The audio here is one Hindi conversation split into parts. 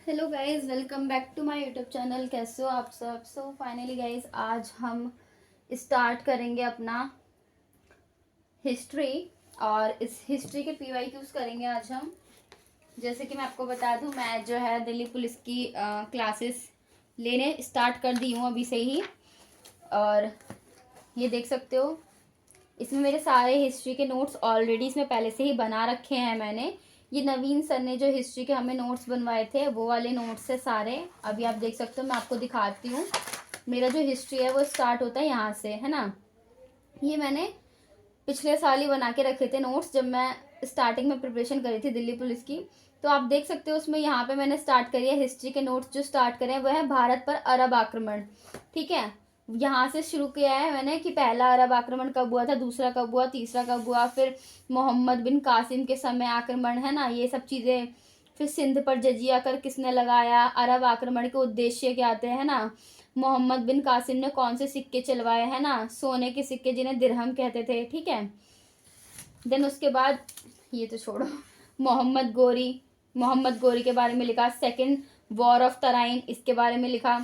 Hello guys, welcome back to my YouTube channel. कैसे हो आप सब? फाइनली गाइस, आज हम स्टार्ट करेंगे अपना हिस्ट्री। और इस हिस्ट्री के पीवाईक्यूज करेंगे आज हम। जैसे कि मैं आपको बता दूं, मैं जो है दिल्ली पुलिस की क्लासेस लेने स्टार्ट कर दी हूँ अभी से ही। और ये देख सकते हो, इसमें मेरे सारे हिस्ट्री के नोट्स ऑलरेडी इसमें पहले से ही बना रखे हैं मैंने। ये नवीन सर ने जो हिस्ट्री के हमें नोट्स बनवाए थे वो वाले नोट्स है सारे। अभी आप देख सकते हो, मैं आपको दिखाती हूँ। मेरा जो हिस्ट्री है वो स्टार्ट होता है यहाँ से, है ना। ये मैंने पिछले साल ही बना के रखे थे नोट्स, जब मैं स्टार्टिंग में प्रिपरेशन करी थी दिल्ली पुलिस की। तो आप देख सकते हो उसमें यहाँ पे मैंने स्टार्ट करी है हिस्ट्री के नोट्स। जो स्टार्ट करे हैं वो है भारत पर अरब आक्रमण। ठीक है, यहाँ से शुरू किया है मैंने कि पहला अरब आक्रमण कब हुआ था, दूसरा कब हुआ, तीसरा कब हुआ, फिर मोहम्मद बिन कासिम के समय आक्रमण, है ना, ये सब चीज़ें। फिर सिंध पर जजिया कर किसने लगाया, अरब आक्रमण के उद्देश्य क्या थे, है ना। मोहम्मद बिन कासिम ने कौन से सिक्के चलवाए, है ना, सोने के सिक्के जिन्हें दिरहम कहते थे। ठीक है, देन उसके बाद ये तो छोड़ो। मोहम्मद गोरी के बारे में लिखा। सेकंड वॉर ऑफ तराइन, इसके बारे में लिखा।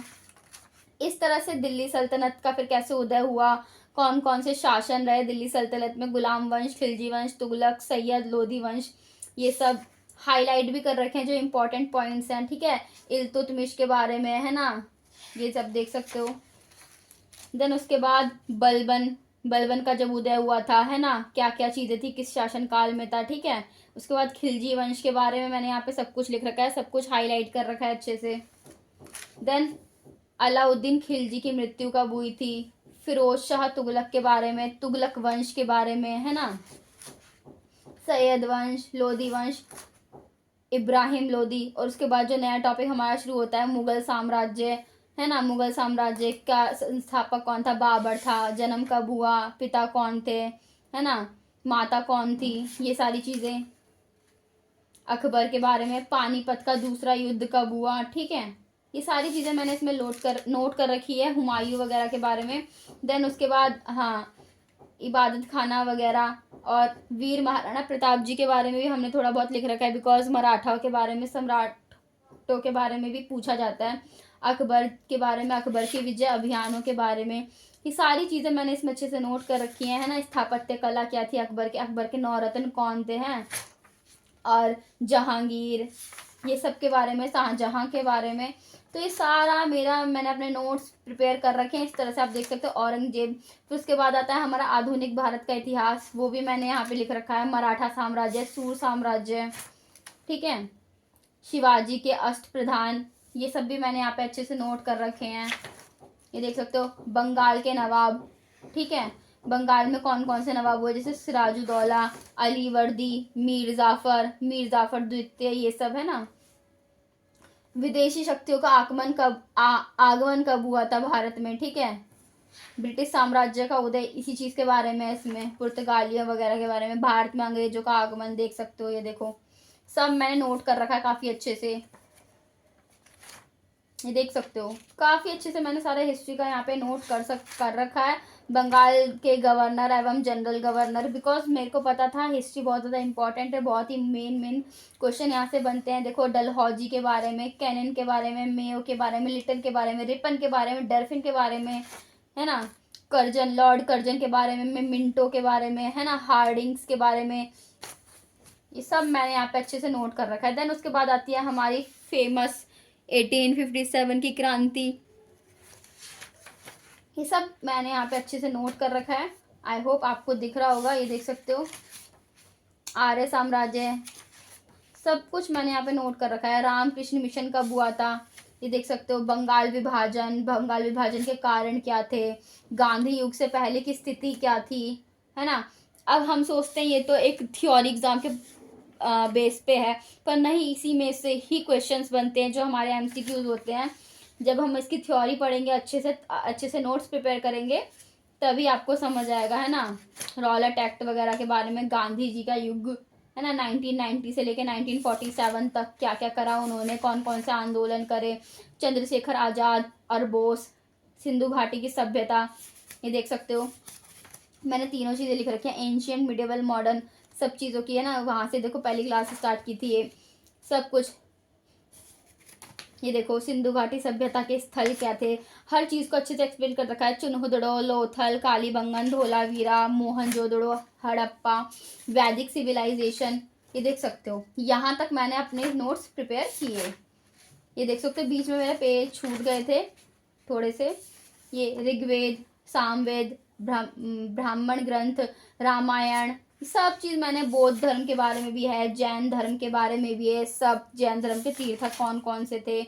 इस तरह से दिल्ली सल्तनत का फिर कैसे उदय हुआ, कौन कौन से शासन रहे दिल्ली सल्तनत में, गुलाम वंश, खिलजी वंश, तुगलक, सैयद, लोधी वंश, ये सब हाईलाइट भी कर रखे हैं जो इंपॉर्टेंट पॉइंट्स हैं। ठीक है, इल्तुतमिश के बारे में, है ना, ये सब देख सकते हो। देन उसके बाद बलबन का जब उदय हुआ था, है ना, क्या क्या चीजें थी, किस शासन काल में था। ठीक है, उसके बाद खिलजी वंश के बारे में मैंने यहाँ पे सब कुछ लिख रखा है, सब कुछ हाईलाइट कर रखा है अच्छे से। देन अलाउद्दीन खिलजी की मृत्यु कब हुई थी, फिरोज शाह तुगलक के बारे में, तुगलक वंश के बारे में, है ना, सैयद वंश, लोधी वंश, इब्राहिम लोधी। और उसके बाद जो नया टॉपिक हमारा शुरू होता है, मुगल साम्राज्य, है ना। मुगल साम्राज्य का संस्थापक कौन था, बाबर था। जन्म कब हुआ, पिता कौन थे, है ना, माता कौन थी, ये सारी चीजें। अकबर के बारे में, पानीपत का दूसरा युद्ध कब हुआ। ठीक है, ये सारी चीज़ें मैंने इसमें नोट कर रखी है, हुमायूं वगैरह के बारे में। देन उसके बाद हाँ, इबादत खाना वगैरह। और वीर महाराणा प्रताप जी के बारे में भी हमने थोड़ा बहुत लिख रखा है, बिकॉज मराठाओं के बारे में, सम्राटों के बारे में भी पूछा जाता है। अकबर के बारे में, अकबर के विजय अभियानों के बारे में, ये सारी चीज़ें मैंने इसमें अच्छे से नोट कर रखी हैं, है ना। स्थापत्य कला क्या थी अकबर के नौरत्न कौन थे, हैं। और जहांगीर, ये सब के बारे में, शाहजहां के बारे में। तो ये सारा मैंने अपने नोट्स प्रिपेयर कर रखे हैं इस तरह से, आप देख सकते हो। औरंगजेब, फिर उसके बाद आता है हमारा आधुनिक भारत का इतिहास, वो भी मैंने यहाँ पे लिख रखा है। मराठा साम्राज्य, सूर साम्राज्य, ठीक है, शिवाजी के अष्ट प्रधान, ये सब भी मैंने यहाँ पे अच्छे से नोट कर रखे हैं। ये देख सकते हो, बंगाल के नवाब, ठीक है, बंगाल में कौन कौन से नवाब हुए, जैसे सिराजुद्दौला, अलीवर्दी, मीर जाफर द्वितीय, ये सब, है ना। विदेशी शक्तियों का आगमन कब हुआ था भारत में। ठीक है, ब्रिटिश साम्राज्य का उदय इसी चीज के बारे में, इसमें पुर्तगालियों वगैरह के बारे में। भारत में अंग्रेजों का आगमन देख सकते हो, ये देखो सब मैंने नोट कर रखा है काफी अच्छे से। ये देख सकते हो काफी अच्छे से मैंने सारा हिस्ट्री का यहाँ पे नोट कर रखा है। बंगाल के गवर्नर एवं जनरल गवर्नर, बिकॉज मेरे को पता था हिस्ट्री बहुत ज़्यादा इंपॉर्टेंट है, बहुत ही मेन क्वेश्चन यहाँ से बनते हैं। देखो, डलहौजी के बारे में, कैनन के बारे में, मेयो के बारे में, लिटन के बारे में, रिपन के बारे में, डरफिन के बारे में, है ना, लॉर्ड कर्जन के बारे में, मिंटो के बारे में, है ना, हार्डिंग्स के बारे में, ये सब मैंने यहाँ पे अच्छे से नोट कर रखा है। देन उसके बाद आती है हमारी फेमस 1857 की क्रांति, ये सब मैंने यहाँ पे अच्छे से नोट कर रखा है। आई होप आपको दिख रहा होगा, ये देख सकते हो। आर्य साम्राज्य, सब कुछ मैंने यहाँ पे नोट कर रखा है। रामकृष्ण मिशन कब हुआ था, ये देख सकते हो। बंगाल विभाजन के कारण क्या थे, गांधी युग से पहले की स्थिति क्या थी, है ना। अब हम सोचते हैं ये तो एक थ्योरी एग्जाम के बेस पे है, पर नहीं, इसी में से ही क्वेश्चंस बनते हैं जो हमारे एमसीक्यूज होते हैं। जब हम इसकी थ्योरी पढ़ेंगे, अच्छे से नोट्स प्रिपेयर करेंगे, तभी आपको समझ आएगा, है ना। रॉलेट एक्ट वगैरह के बारे में, गांधी जी का युग, है ना, 1990 से लेके 1947 तक क्या क्या करा उन्होंने, कौन कौन से आंदोलन करे, चंद्रशेखर आज़ाद और बोस, सिंधु घाटी की सभ्यता, ये देख सकते हो। मैंने तीनों चीज़ें लिख रखी हैं, एंशियंट, मिडिवल, मॉडर्न, सब चीज़ों की, है ना। वहाँ से देखो पहली क्लास स्टार्ट की थी, ये सब कुछ। ये देखो सिंधु घाटी सभ्यता के स्थल क्या थे, हर चीज़ को अच्छे से एक्सप्लेन कर रखा है। चुनहुदड़ो, लोथल, कालीबंगन, धोलावीरा, मोहनजोदड़ो, हड़प्पा, वैदिक सिविलाइजेशन, ये देख सकते हो। यहाँ तक मैंने अपने नोट्स प्रिपेयर किए। ये देख सकते हो बीच में मेरे पेज छूट गए थे थोड़े से। ये ऋग्वेद, सामवेद, ब्राह्मण ग्रंथ, रामायण, सब चीज़ मैंने, बौद्ध धर्म के बारे में भी है, जैन धर्म के बारे में भी है, सब जैन धर्म के तीर्थक कौन कौन से थे,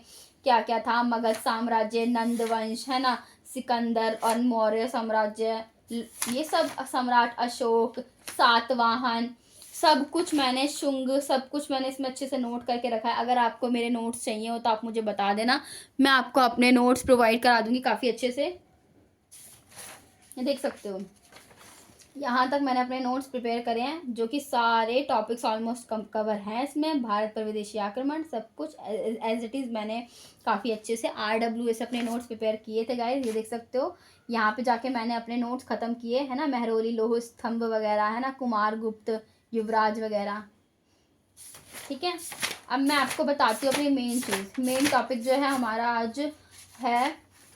क्या क्या था, मगध साम्राज्य, नंद वंश है ना, सिकंदर और मौर्य साम्राज्य, ये सब सम्राट अशोक, सातवाहन, सब कुछ मैंने, शुंग, सब कुछ मैंने इसमें अच्छे से नोट करके रखा है। अगर आपको मेरे नोट्स चाहिए हो तो आप मुझे बता देना, मैं आपको अपने नोट्स प्रोवाइड करा दूंगी काफ़ी अच्छे से। ये देख सकते हो यहाँ तक मैंने अपने नोट्स प्रिपेयर करे हैं, जो कि सारे टॉपिक्स ऑलमोस्ट कवर हैं इसमें। भारत पर विदेशी आक्रमण, सब कुछ एज इट इज़ मैंने काफ़ी अच्छे से RWA से अपने नोट्स प्रिपेयर किए थे गाइस। ये देख सकते हो यहाँ पे जाके मैंने अपने नोट्स ख़त्म किए है ना, महरौली लौह स्तंभ वगैरह है ना, कुमार गुप्त, युवराज वगैरह। ठीक है, अब मैं आपको बताती हूँ अपनी मेन चीज़। मेन टॉपिक जो है हमारा आज है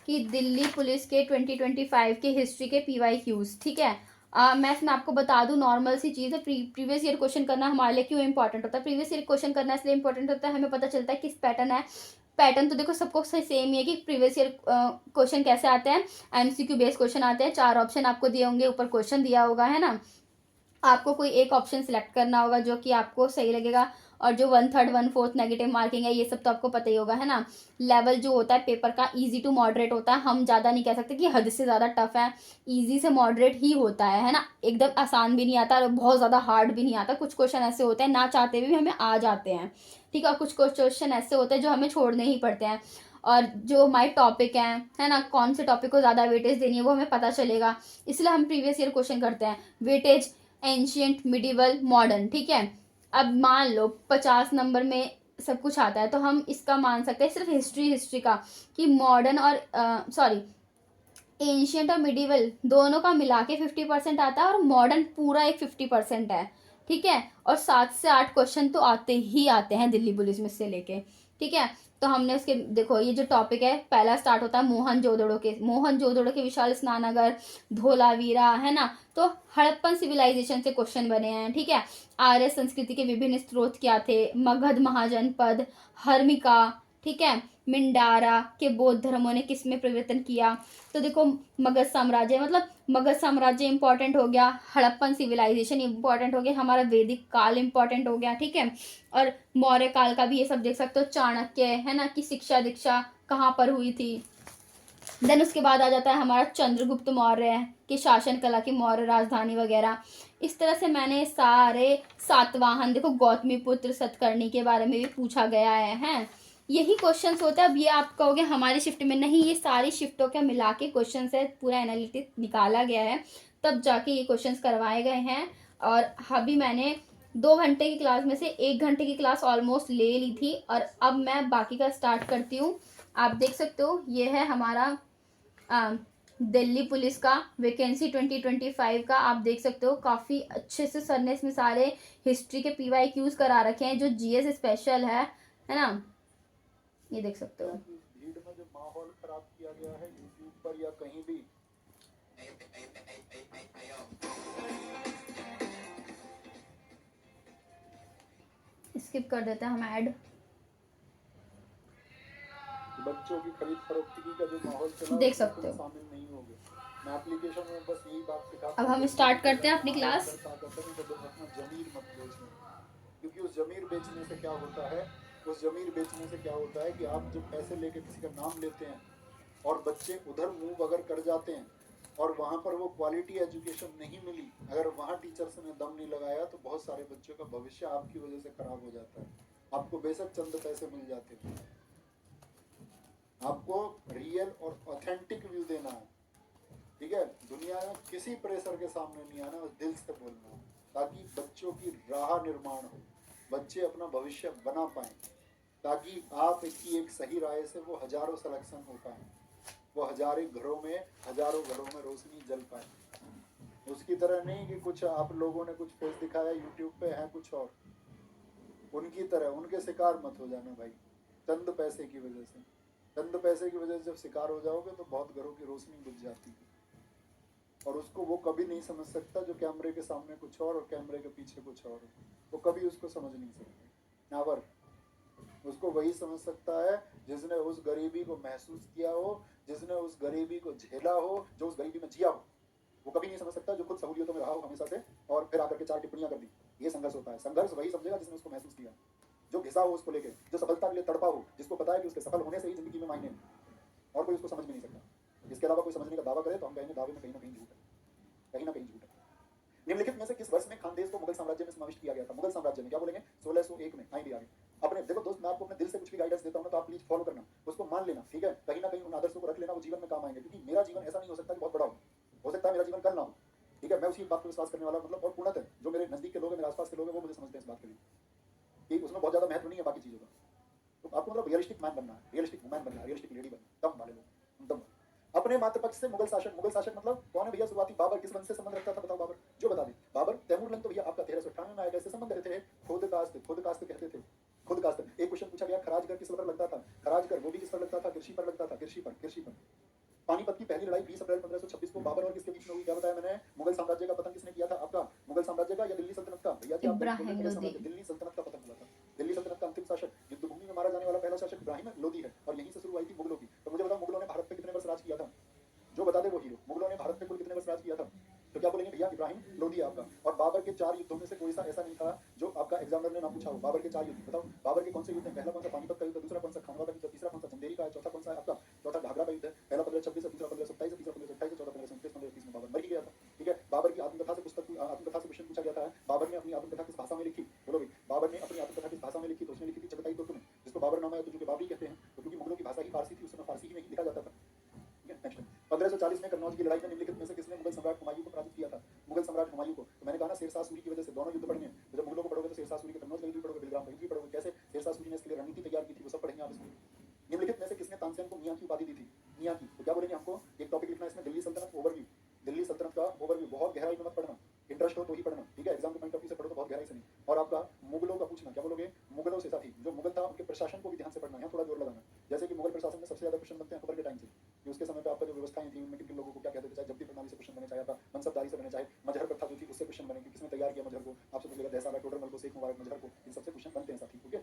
कि दिल्ली पुलिस के 2025 के हिस्ट्री के PYQs। ठीक है, मैं इसमें आपको बता दूं, नॉर्मल सी चीज़ है। प्रीवियस ईयर क्वेश्चन करना हमारे लिए क्यों इंपॉर्टेंट होता है? प्रीवियस ईयर क्वेश्चन करना इसलिए इंपॉर्टेंट होता है, हमें पता चलता है किस पैटर्न है। पैटर्न तो देखो सबको सेम ही है कि प्रीवियस ईयर क्वेश्चन कैसे आते हैं, MCQ बेस्ड क्वेश्चन आते हैं। 4 ऑप्शन आपको दिए होंगे, ऊपर क्वेश्चन दिया होगा है ना, आपको कोई एक ऑप्शन सिलेक्ट करना होगा जो कि आपको सही लगेगा, और जो 1/3 1/4 नेगेटिव मार्किंग है ये सब तो आपको पता ही होगा है ना। लेवल जो होता है पेपर का इजी टू मॉडरेट होता है, हम ज़्यादा नहीं कह सकते कि हद से ज़्यादा टफ है, इजी से मॉडरेट ही होता है ना। एकदम आसान भी नहीं आता और बहुत ज़्यादा हार्ड भी नहीं आता। कुछ क्वेश्चन ऐसे होते हैं ना चाहते हुए भी हमें आ जाते हैं, ठीक है, और कुछ क्वेश्चन ऐसे होते हैं जो हमें छोड़ने ही पड़ते हैं। और जो हमारे टॉपिक हैं है ना, कौन से टॉपिक को ज़्यादा वेटेज देनी है वो हमें पता चलेगा, इसलिए हम प्रीवियस ईयर क्वेश्चन करते हैं। वेटेज एंशियंट, मिडिवल, मॉडर्न, ठीक है। अब मान लो 50 नंबर में सब कुछ आता है तो हम इसका मान सकते हैं सिर्फ हिस्ट्री का कि मॉडर्न और सॉरी एंशियंट और मिडिवल दोनों का मिला के 50% आता है, और मॉडर्न पूरा एक 50% है। ठीक है, और 7 से 8 क्वेश्चन तो आते ही आते हैं दिल्ली पुलिस में से लेके। ठीक है, तो हमने उसके देखो ये जो टॉपिक है, पहला स्टार्ट होता है मोहनजोदड़ो के विशाल स्नानगर, धोलावीरा है ना, तो हड़प्पन सिविलाइजेशन से क्वेश्चन बने हैं। ठीक है, आर्य संस्कृति के विभिन्न स्रोत क्या थे, मगध महाजनपद, हर्मिका, ठीक है, मिंडारा के बौद्ध धर्मों ने किसमें परिवर्तन किया। तो देखो मगध साम्राज्य, मतलब मगध साम्राज्य इंपॉर्टेंट हो गया, हड़प्पन सिविलाइजेशन इंपॉर्टेंट हो गया, हमारा वैदिक काल इंपॉर्टेंट हो गया। ठीक है, और मौर्य काल का भी ये सब देख सकते हो, चाणक्य है ना, कि शिक्षा दीक्षा कहाँ पर हुई थी। देन उसके बाद आ जाता है हमारा चंद्रगुप्त मौर्य की शासन कला की मौर्य राजधानी वगैरह। इस तरह से मैंने सारे सातवाहन, देखो गौतमी पुत्र सतकर्णी के बारे में भी पूछा गया है। यही क्वेश्चंस होते हैं। अब ये आप कहोगे हमारी शिफ्ट में नहीं, ये सारी शिफ्टों के मिला के क्वेश्चन है, पूरा एनालिटिक निकाला गया है, तब जाके ये क्वेश्चंस करवाए गए हैं। और अभी मैंने 2 घंटे की क्लास में से 1 घंटे की क्लास ऑलमोस्ट ले ली थी, और अब मैं बाकी का स्टार्ट करती हूँ। आप देख सकते हो ये है हमारा दिल्ली पुलिस का वैकेंसी 2025 का। आप देख सकते हो काफ़ी अच्छे से सर ने इसमें सारे हिस्ट्री के PYQs करा रखे हैं, जो GS स्पेशल है ना, ये देख सकते हो। भीड़ में जो माहौल खराब किया गया है यूट्यूब पर या कहीं भी, स्किप कर देते हैं हम ऐड। बच्चों की खरीद फरोख्ती का जो माहौल चला देख सकते हो, शामिल नहीं होंगे। मैं एप्लीकेशन में बस यही बात सिखाता अब हम स्टार्ट करते हैं अपनी क्लास। अपना जमीर मत बेचना, क्योंकि उस जमीर बेचने से क्या होता है, उस जमीर बेचने से क्या होता है कि आप जो पैसे लेके किसी का नाम लेते हैं और बच्चे उधर मूव अगर कर जाते हैं और वहाँ पर वो क्वालिटी एजुकेशन नहीं मिली, अगर वहाँ टीचर्स ने दम नहीं लगाया तो बहुत सारे बच्चों का भविष्य आपकी वजह से खराब हो जाता है। आपको बेशक चंद पैसे मिल जाते हैं, आपको रियल और ऑथेंटिक व्यू देना है। ठीक है, दुनिया में किसी प्रेशर के सामने नहीं आना, दिल से बोलना, ताकि बच्चों की राह निर्माण हो, बच्चे अपना भविष्य बना पाएं, ताकि आप की एक सही राय से वो हजारों सिलेक्शन हो पाए, वो हजारों घरों में रोशनी जल पाए। उसकी तरह नहीं कि कुछ आप लोगों ने कुछ फेस दिखाया यूट्यूब पे है कुछ और, उनकी तरह उनके शिकार मत हो जाना भाई। चंद पैसे की वजह से। चंद पैसे की वजह से जब शिकार हो जाओगे तो बहुत घरों की रोशनी बुझ जाती है, और उसको वो कभी नहीं समझ सकता जो कैमरे के सामने कुछ और कैमरे के पीछे कुछ और, वो कभी उसको समझ नहीं सकता। यहाँ पर उसको वही समझ सकता है जिसने उस गरीबी को महसूस किया हो, जिसने उस गरीबी को झेला हो, जो उस गरीबी में जिया हो। वो कभी नहीं समझ सकता जो खुद सहूलियतों में रहा हो हमेशा से और फिर आकर के 4 टिप्पणियां कर दी। ये संघर्ष होता है। संघर्ष वही समझेगा जिसने उसको महसूस किया, जो घिसा हो उसको लेके, जो सफलता के लिए तड़पा हो, जिसको पता है कि उसके सफल होने से ही जिंदगी में मायने हैं, और कोई उसको समझ भी नहीं सकता। इसके अलावा कोई समझने का दावा करे तो हम कहेंगे दावे में कहीं ना कहीं झूठ है, कहीं ना कहीं झूठ है। निम्नलिखित में से किस वर्ष में खानदेश को मुगल साम्राज्य में समाविष्ट किया गया था? मुगल साम्राज्य में क्या बोलेंगे? 1601 में। आएंगे आगे। अपने देखो दोस्त, मैं आपको अपने दिल से कुछ भी गाइडेंस देता हूं ना, तो आप प्लीज फॉलो करना, उसको मान लेना, ठीक है? कहीं ना कहीं उन आदर्शों को रख लेना, वो जीवन में काम आएंगे। क्योंकि मेरा जीवन ऐसा नहीं हो सकता कि बहुत बड़ा हो सकता है मेरा जीवन कल ना हो, ठीक है? मैं उसी बात पर विश्वास करने वाला, मतलब और पूर्णतः जो मेरे नजदीक के लोग हैं, मेरे आसपास के लोग हैं, वो मुझे समझते हैं इस बात के लिए कि उसमें बहुत ज्यादा महत्व नहीं है बाकी चीजों का। तो आपको मतलब रियलिस्टिक मैन बनना है, रियलिस्टिक वुमैन बनना है, रियलिस्टिक लेडी बनना, दम वाले लोग, दम। अपने मातृपक्ष से मुगल शासक मतलब कौन है भैया? शुरुआती बाबर। किस वंश से संबंध रखता था बताओ? बाबर, जो बता दे। बाबर तैमूर लंग तो भैया आपका 1398 में आया। कैसे संबंध रहते थे? खुद कास्त कहते थे, खुद कास्त। एक क्वेश्चन पूछा गया, खराज कर किस पर लगता था? खराज कर वो भी किस पर लगता था? कृषि पर लगता था, कृषि पर। पानीपत की पहली लड़ाई 20 अप्रैल 1526 को बाबर और किसके बीच में हुई? क्या बताया मैंने? मुगल साम्राज्य का पतन किसने किया था? आपका मुगल साम्राज्य का या दिल्ली सल्तनत का? भैया जी आप इब्राहिम लोदी। दिल्ली सल्तनत का पतन हुआ था। दिल्ली सल्तनत का अंतिम शासक, युद्ध भूमि में मारा जाने वाला पहला शासक इब्राहिम लोदी है, और यहीं से शुरू हुई थी मुगलों की। तो मुझे बताओ मुगलों ने भारत पे कितने वर्ष राज किया था? जो बता दे वो हीरो। मुगलों ने भारत पे कुल कितने वर्ष राज किया था? तो क्या बोलेंगे भैया? इब्राहिम लोदी आपका। और बाबर के 4 युद्धों में से कोई सा ऐसा नहीं था जो आपका एग्जामिनर ने ना पूछा हो। बाबर के 4 युद्ध बताओ, बाबर के कौन से युद्ध हैं? पहला कौन सा? पानीपत का युद्ध। दूसरा कौन सा? खानवा का युद्ध। तीसरा कौन सा? चंदेरी का है। चौथा कौन सा है आपका? चौथा घाघरा का युद्ध है। पहला 1526 है, दूसरा 1527 है, तीसरा 1528 है, चौथा 1529, 1530 में बाबर मर ही गया था, ठीक है? बाबर की आत्मकथा से क्वेश्चन पूछा गया था, बाबर ने अपनी आत्मकथा किस भाषा में लिखी? बोलो भाई, बाबर ने अपनी आत्मकथा किस भाषा में लिखी? तो उसने लिखी थी चगताई तुर्क में, जिसको बाबरनामा या तुर्क के बाबरी कहते हैं। तो क्योंकि मुगलों की भाषा ही फारसी थी, उस समय फारसी ही में ही लिखा जाता था। 1540 में कन्नौज की लड़ाई में निम्नलिखित में से किसने मुगल सम्राट हुमायूं को पराजित किया था? मुगल सम्राट हुमायूं को। तो मैंने कहा ना, शेरशाह सूरी की वजह से दोनों युद्ध पढ़ने हैं। तो जब मुगलों को पढ़ोगे तो शेरशाह सूरी के कन्नौज का युद्ध भी पढ़ोगे, बेलगाम का युद्ध भी पढ़ोगे। कैसे शेरशाह सूरी ने इसके लिए रणनीति तैयार की थी, वो सब पढ़ेंगे आप इसमें। निम्नलिखित में से किसने तानसेन को मियां की उपाधि दी थी? मियां की। तो क्या बोलेंगे? हमको एक टॉपिक लिखना है इसमें, दिल्ली सल्तनत ओवरव्यू। दिल्ली सल्तनत का ओवरव्यू। बहुत गहराई में मत पढ़ना, इंटरेस्ट हो तो ही पढ़ना, ठीक है? एग्जाम के पॉइंट ऑफ व्यू से पढ़ो तो बहुत गहराई से नहीं। और आपका मुगलों का पूछना, क्या बोलोगे? मुगलों से साथी जो मुगल था उनके प्रशासन को भी ध्यान से पढ़ना, यहाँ थोड़ा जोर लगाना। जैसे कि मुगल प्रशासन में सबसे ज्यादा क्वेश्चन बनते हैं अकबर के टाइम से, कि उसके समय पे आपका जो व्यवस्थाएं थी उनमें किन लोगों को क्या कहते थे, चाहे जब्ती प्रणाली से क्वेश्चन बने, चाहे आपका मनसबदारी से बने, चाहे मजहर प्रथा जो थी उससे क्वेश्चन बने, कि किसने तैयार किया मजहर को? आपसे पूछेगा दहसाला, टोडरमल को, शेख मुबारक मजहर को, इन सबसे क्वेश्चन बनते हैं साथी, ठीक है?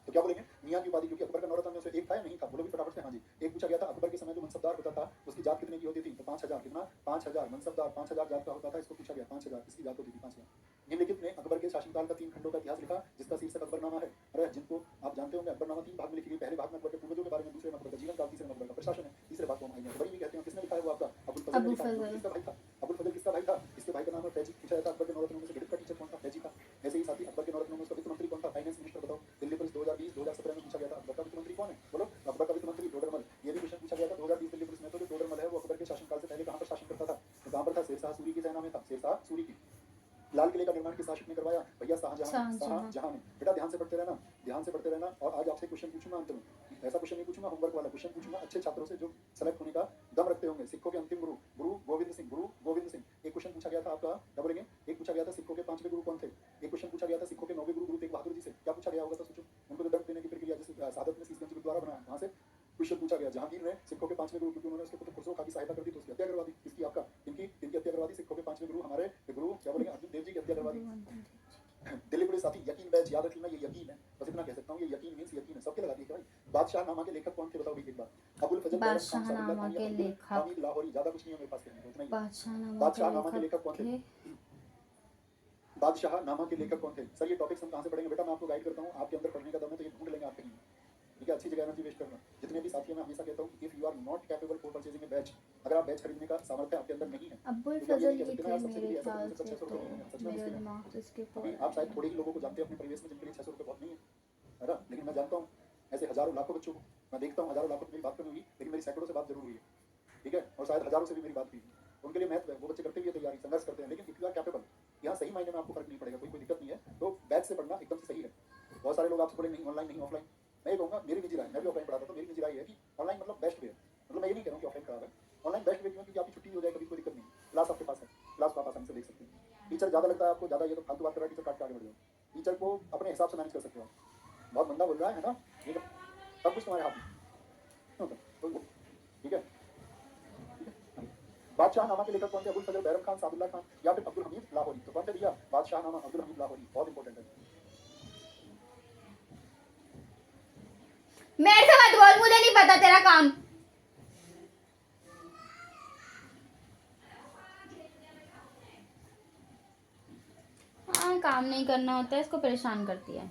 तो क्या बोलेंगे? मियां की उपाधि, क्योंकि अकबर का नौरत्न में से एक था या नहीं था? बोलो भी फटाफट से। हाँ जी। एक पूछा गया था, अकबर के समय जो मनसबदार होता था उसकी जात कितने की होती थी? तो 5000। कितना? 5000 मनसबदार, 5000 जात का होता था। इसको पूछा गया 5000 किसकी जात होती थी? 5000। निम्नलिखित में अकबर के शासनकाल का 3 खंडों का इतिहास लिखा, जिसका शीर्षक अकबरनामा है। अरे जिनको आप जानते होंगे, अकबरनामा 3 भाग में लिखी गई। पहले भाग में अकबर के पूर्वजों के बारे में, दूसरे में अकबर का जीवन काल, तीसरे में अकबर का प्रशासन है, तीसरे भाग को हम अकबरी भी कहते हैं। किसने लिखा है वो? आपका अबुल फजल ने अबू लिखा है। जो फजल। किसका भाई था? अबुल फजल किसका भाई था? इसके भाई का नाम है फैजी। पूछा जाता अकबर के नौरत्नों में से गणित का टीचर कौन था? फैजी था। ऐसे ही साथी अकबर के नौरत्नों में उसका वित्त मंत्री कौन था? फाइनेंस मिनिस्टर बताओ। दिल्ली पुलिस 2020-2017 में पूछा गया था अकबर का वित्त मंत्री कौन है? बोलो। अकबर का वित्त मंत्री टोडरमल। ये भी क्वेश्चन पूछा गया था 2020 दिल्ली पुलिस में। तो जो टोडरमल है वो अकबर के शासनकाल से पहले कहां पर शासन करता था? तो कहां पर था? शेरशाह सूरी की सेना में था, शेरशाह सूरी की। लाल किले का निर्माण किस शासक ने करवाया? भैया शाहजहां ने। शाहजहां ने। बेटा ध्यान से पढ़ते रहना, ध्यान से पढ़ते रहना। और आज आपसे क्वेश्चन पूछूंगा अंत में, ऐसा क्वेश्चन नहीं पूछूंगा होमवर्क वाला, क्वेश्चन पूछूंगा अच्छे छात्रों से जो सेलेक्ट होने का दम रखते होंगे। सिखों के अंतिम गुरु, गुरु गोविंद सिंह, गुरु गोविंद सिंह। एक क्वेश्चन पूछा गया था आपका, क्या बोलेंगे? एक पूछा गया था सिखों के 5वें गुरु कौन थे? एक क्वेश्चन पूछा गया था सिखों के 9वें गुरु गुरु तेग बहादुर जी से। क्या पूछा गया होगा? तो सोचो। उनको जो दंड देने की प्रक्रिया, जैसे शहादत में शीशगंज गुरुद्वारा बना, वहां से क्वेश्चन पूछा गया। जहांगीर ने सिखों के 5वें गुरु, क्योंकि उन्होंने उसके पुत्र खुसरो खां की सहायता कर दी तो उसकी हत्या करवा दी। किसकी? आपका। इनकी हत्या करवा दी। सिखों के 5वें गुरु हमारे गुरु क्या बोलेंगे? अर्जुन देव जी की हत्या करवा दी। दिल्ली पुलिस साथी यकीन बैच याद रखना, ये यकीन है, बस इतना कह सकता हूँ, ये यकीन मींस यकीन है, सबके लगा दी भाई। बादशाह नामा के लेखक कौन थे बताओ? एक बार। अबुल फजल, बादशाहनामा के लेखक। हामिद लाहौरी। ज्यादा कुछ नहीं है मेरे पास कहने को, इतना ही। बादशाहनामा के लेखक कौन थे? बादशाह नामा के लेखक कौन थे? सर ये टॉपिक्स हम कहाँ से पढ़ेंगे? बेटा मैं आपको गाइड करता हूँ, आपके अंदर पढ़ने का दम है तो ये ढूंढ लेंगे आप कहीं, ठीक है? अच्छी जगह एनर्जी वेस्ट करना। जितने भी साथियों में हमेशा कहता हूँ, if you are not capable for purchasing a batch, अगर आप बैच खरीदने का सामर्थ्य आपके अंदर नहीं है, अब्बुल तो फजल ये ही थे मेरे ख्याल से, तो मेरा तो दिमाग तो इसके अभी आप शायद थोड़े ही लोगों को जानते हैं अपने परिवेश में जिनके लिए 600 रुपये बहुत नहीं है ना? लेकिन मैं जानता हूँ ऐसे हजारों लाखों बच्चों को, मैं देखता हूँ हजारों लाखों मेरी बात करनी हुई, लेकिन मेरी सैकड़ों से बात जरूर हुई है, ठीक है? और शायद हजारों से भी मेरी बात हुई है। उनके लिए महत्व है, वो बच्चे करते भी है तैयारी, संघर्ष करते हैं, लेकिन इफ यू आर कैपेबल, यहाँ सही मायने में आपको फर्क नहीं पड़ेगा, कोई दिक्कत नहीं है। तो बैच से पढ़ना एकदम से सही है। बहुत सारे लोग आपसे बोले नहीं ऑनलाइन नहीं ऑफलाइन, मैं ये कहूँगा मेरी निजी राय, मैं भी ऑफलाइन पढ़ाता था, मेरी निजी राय है कि ऑनलाइन मतलब बेस्ट वे है। मतलब मैं ये नहीं कह रहा हूँ कि ऑफलाइन खराब है, ऑनलाइन बेस्ट वे क्यों? क्योंकि आपकी छुट्टी हो जाए कभी कोई दिक्कत नहीं, क्लास आपके पास है, क्लास को आप आसानी से देख सकते हैं। टीचर ज़्यादा लगता है आपको, ज़्यादा ये तो फालतू बात कर रहा है, टीचर काट के आगे बढ़ जाओ। टीचर को अपने हिसाब से मैनेज कर सकते हो आप। बहुत बंदा बोल रहा है ना, ये सब कुछ तुम्हारे हाथ में। ठीक है। बादशाहनामा के लेखक कौन थे? अबुल फजल बैरम खान, सादुल्लाह खान या फिर अब्दुल हमीद लाहौरी? तो कौन थे भैया? बादशाहनामा अब्दुल हमीद लाहौरी, बहुत इंपॉर्टेंट है। मेरे से मत बोल, मुझे नहीं पता तेरा काम। हाँ, काम नहीं करना होता है, इसको परेशान करती है।